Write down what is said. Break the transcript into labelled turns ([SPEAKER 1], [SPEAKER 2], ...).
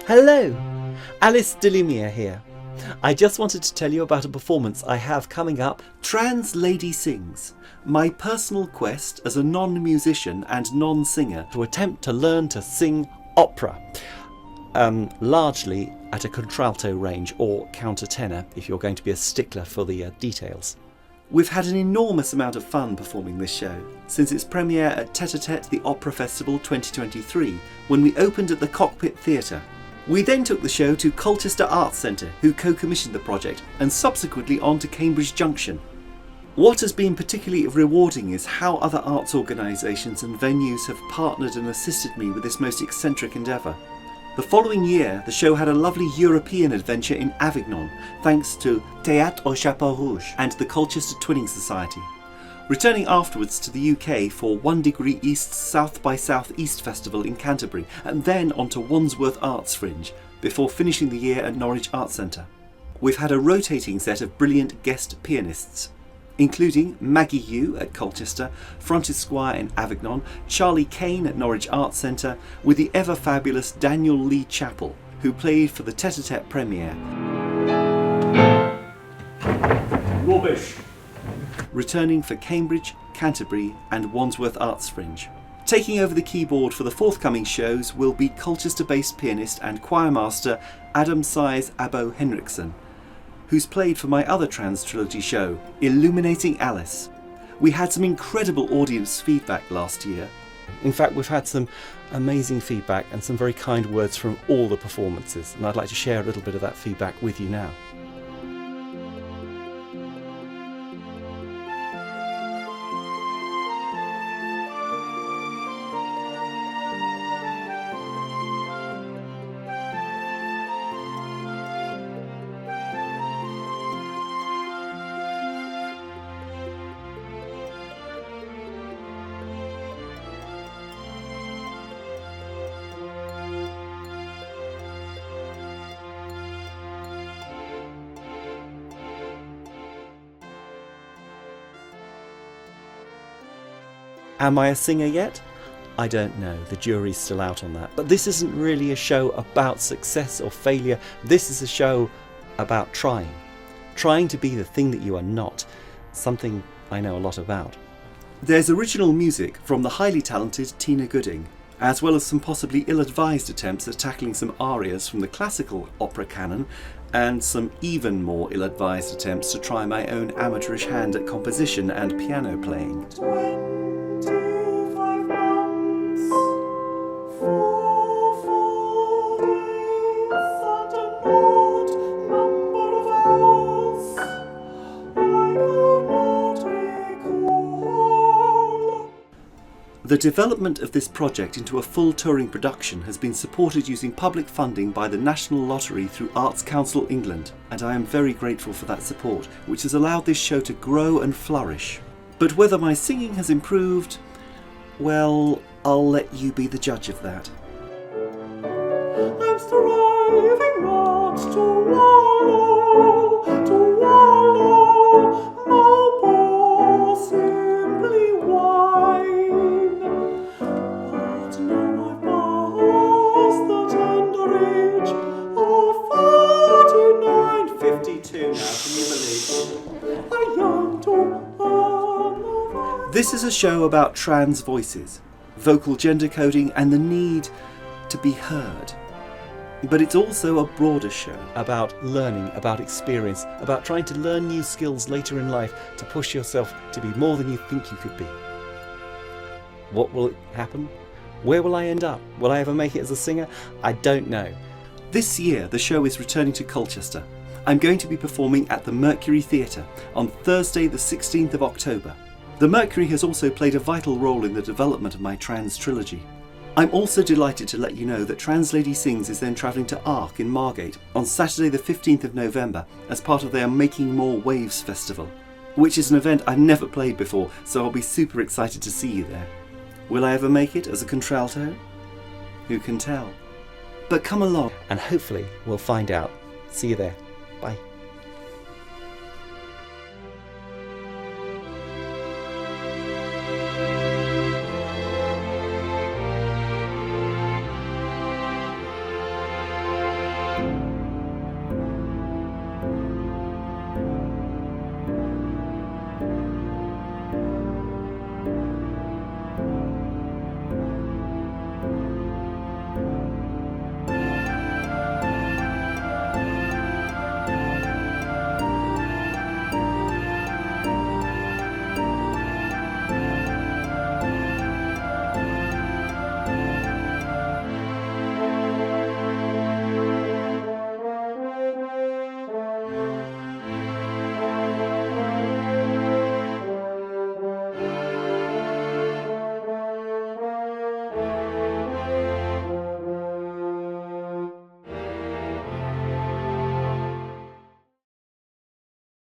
[SPEAKER 1] Hello, Alice Delumiere here. I just wanted to tell you about a performance I have coming up, Trans Lady Sings, my personal quest as a non-musician and non-singer to attempt to learn to sing opera, largely at a contralto range or countertenor if you're going to be a stickler for the details. We've had an enormous amount of fun performing this show since its premiere at Tête-a-Tete, the Opera Festival 2023, when we opened at the Cockpit Theatre. We then took the show to Colchester Arts Centre, who co-commissioned the project, and subsequently on to Cambridge Junction. What has been particularly rewarding is how other arts organisations and venues have partnered and assisted me with this most eccentric endeavour. The following year, the show had a lovely European adventure in Avignon, thanks to Théâtre au Chapeau Rouge and the Colchester Twinning Society. Returning afterwards to the UK for 1 Degree East's South by South-East Festival in Canterbury, and then on to Wandsworth Arts Fringe, before finishing the year at Norwich Arts Centre. We've had a rotating set of brilliant guest pianists, including Maggie Yu at Colchester, Francis Squire in Avignon, Charlie Kane at Norwich Arts Centre, with the ever-fabulous Daniel Lee Chappell, who played for the Tete-a-Tete premiere. Rubbish! Returning for Cambridge, Canterbury and Wandsworth Arts Fringe. Taking over the keyboard for the forthcoming shows will be Colchester-based pianist and choirmaster Adam Size Abo Henriksen, who's played for my other Trans Trilogy show, Illuminating Alice. We had some incredible audience feedback last year. In fact, we've had some amazing feedback and some very kind words from all the performances, and I'd like to share a little bit of that feedback with you now. Am I a singer yet? I don't know, the jury's still out on that. But this isn't really a show about success or failure. This is a show about trying. Trying to be the thing that you are not. Something I know a lot about. There's original music from the highly talented Tina Gooding, as well as some possibly ill-advised attempts at tackling some arias from the classical opera canon, and some even more ill-advised attempts to try my own amateurish hand at composition and piano playing. The development of this project into a full touring production has been supported using public funding by the National Lottery through Arts Council England, and I am very grateful for that support, which has allowed this show to grow and flourish. But whether my singing has improved, well, I'll let you be the judge of that. I'm striving not to wallow, no more simply whine. But now I've passed the tender age of 49. 52 now, can you believe? I yearn to earn. This is a show about trans voices, vocal gender coding and the need to be heard. But it's also a broader show about learning, about experience, about trying to learn new skills later in life to push yourself to be more than you think you could be. What will happen? Where will I end up? Will I ever make it as a singer? I don't know. This year the show is returning to Colchester. I'm going to be performing at the Mercury Theatre on Thursday the 16th of October. The Mercury has also played a vital role in the development of my Trans Trilogy. I'm also delighted to let you know that Trans Lady Sings is then travelling to ARK in Margate on Saturday the 15th of November as part of their Making More Waves festival, which is an event I've never played before, so I'll be super excited to see you there. Will I ever make it as a contralto? Who can tell? But come along and hopefully we'll find out. See you there.